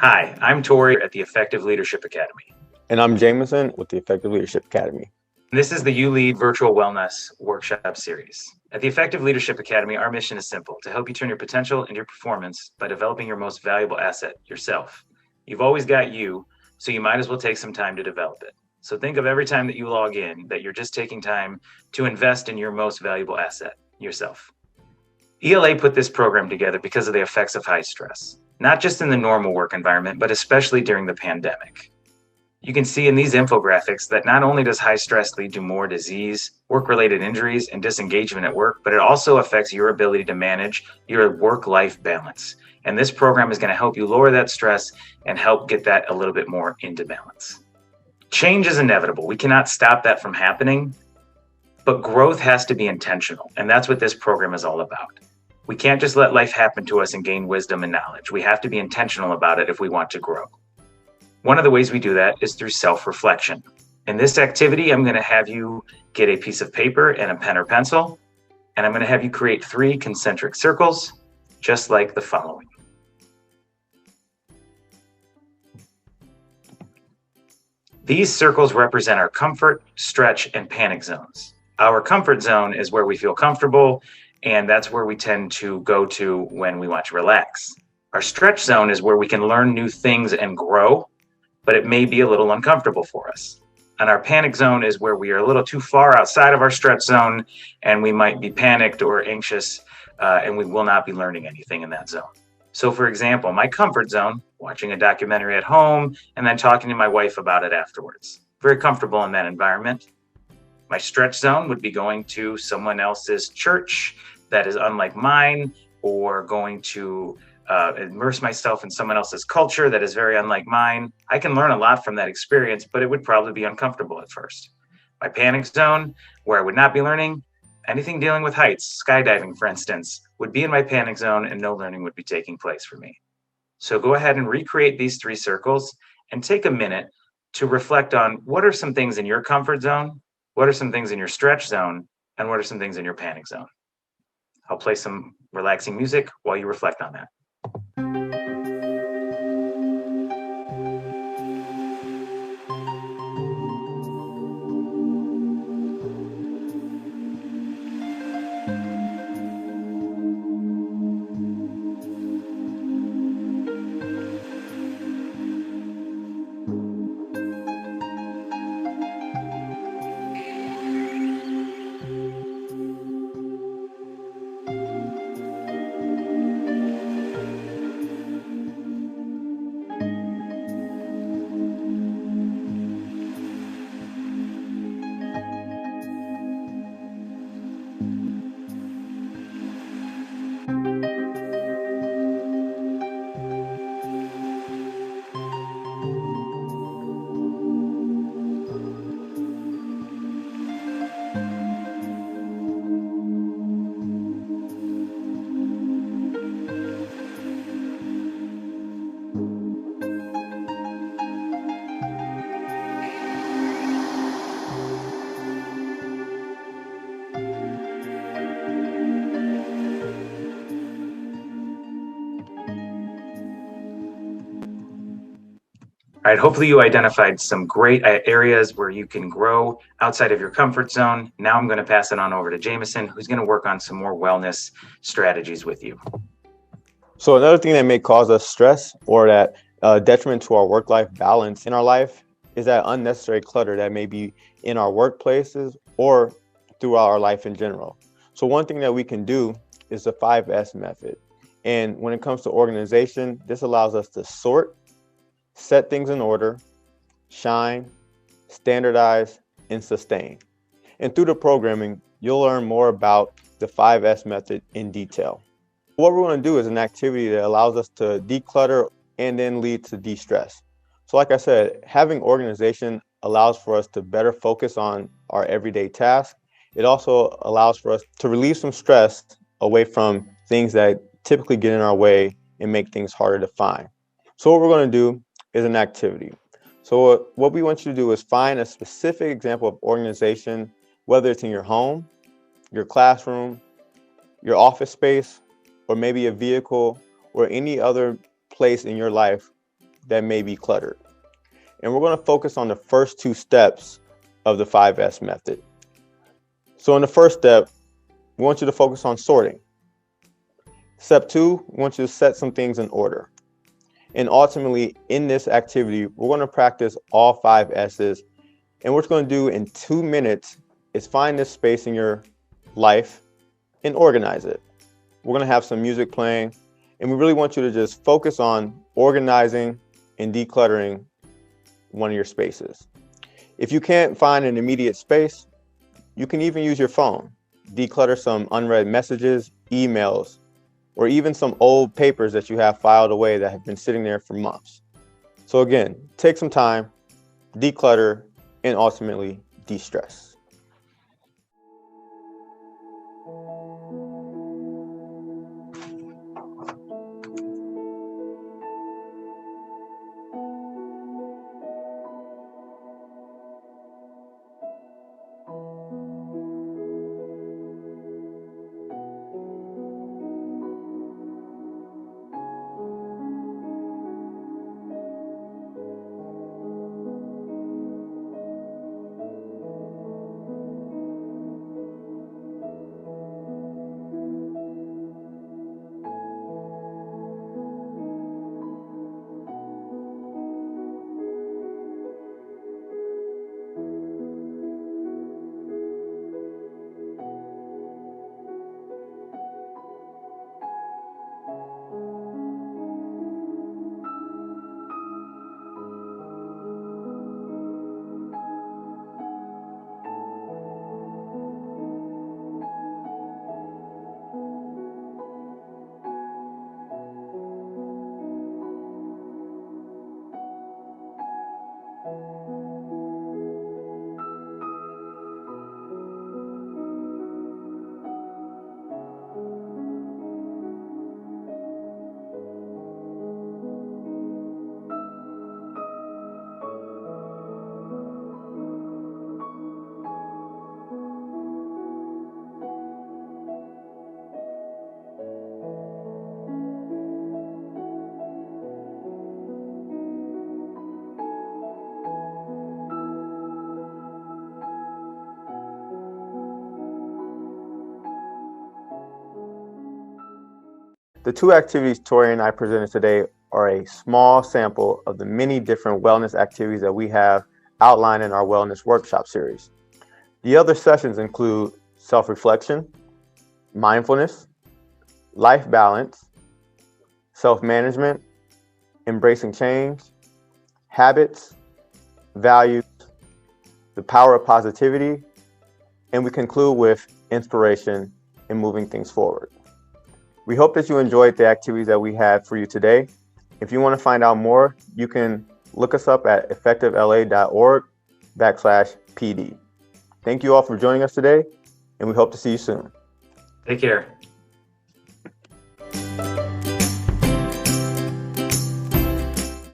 Hi, I'm Tori at the Effective Leadership Academy. And I'm Jameson with the Effective Leadership Academy. This is the You Lead Virtual Wellness Workshop Series. At the Effective Leadership Academy, our mission is simple: to help you turn your potential into your performance by developing your most valuable asset, yourself. You've always got you, so you might as well take some time to develop it. So think of every time that you log in that you're just taking time to invest in your most valuable asset, yourself. ELA put this program together because of the effects of high stress, not just in the normal work environment, but especially during the pandemic. You can see in these infographics that not only does high stress lead to more disease, work-related injuries, and disengagement at work, but it also affects your ability to manage your work-life balance. And this program is going to help you lower that stress and help get that a little bit more into balance. Change is inevitable. We cannot stop that from happening, but growth has to be intentional. And that's what this program is all about. We can't just let life happen to us and gain wisdom and knowledge. We have to be intentional about it if we want to grow. One of the ways we do that is through self-reflection. In this activity, I'm going to have you get a piece of paper and a pen or pencil, and I'm going to have you create 3 concentric circles, just like the following. These circles represent our comfort, stretch, and panic zones. Our comfort zone is where we feel comfortable, and that's where we tend to go to when we want to relax. Our stretch zone is where we can learn new things and grow, but it may be a little uncomfortable for us. And our panic zone is where we are a little too far outside of our stretch zone, and we might be panicked or anxious, and we will not be learning anything in that zone. So for example, my comfort zone, watching a documentary at home and then talking to my wife about it afterwards. Very comfortable in that environment. My stretch zone would be going to someone else's church that is unlike mine, or going to immerse myself in someone else's culture that is very unlike mine. I can learn a lot from that experience, but it would probably be uncomfortable at first. My panic zone, where I would not be learning, anything dealing with heights, skydiving, for instance, would be in my panic zone and no learning would be taking place for me. So go ahead and recreate these 3 circles and take a minute to reflect on what are some things in your comfort zone, what are some things in your stretch zone, and what are some things in your panic zone. I'll play some relaxing music while you reflect on that. All right, hopefully you identified some great areas where you can grow outside of your comfort zone. Now I'm going to pass it on over to Jameson, who's going to work on some more wellness strategies with you. So another thing that may cause us stress or that detriment to our work-life balance in our life is that unnecessary clutter that may be in our workplaces or throughout our life in general. So one thing that we can do is the 5S method. And when it comes to organization, this allows us to sort, set things in order, shine, standardize, and sustain. And through the programming, you'll learn more about the 5S method in detail. What we're going to do is an activity that allows us to declutter and then lead to de-stress. So like I said, having organization allows for us to better focus on our everyday tasks. It also allows for us to relieve some stress away from things that typically get in our way and make things harder to find. So what we're going to do is an activity. So what we want you to do is find a specific example of organization, whether it's in your home, your classroom, your office space, or maybe a vehicle or any other place in your life that may be cluttered. And we're going to focus on the first two steps of the 5S method. So in the first step, we want you to focus on sorting. Step 2, we want you to set some things in order. And ultimately, in this activity, we're going to practice all 5 S's. And what we're going to do in 2 minutes is find this space in your life and organize it. We're going to have some music playing, and we really want you to just focus on organizing and decluttering one of your spaces. If you can't find an immediate space, you can even use your phone. Declutter some unread messages, emails, or even some old papers that you have filed away that have been sitting there for months. So again, take some time, declutter, and ultimately de-stress. The two activities Tori and I presented today are a small sample of the many different wellness activities that we have outlined in our wellness workshop series. The other sessions include self-reflection, mindfulness, life balance, self-management, embracing change, habits, values, the power of positivity, and we conclude with inspiration and moving things forward. We hope that you enjoyed the activities that we had for you today. If you want to find out more, you can look us up at effectivela.org/PD. Thank you all for joining us today, and we hope to see you soon. Take care.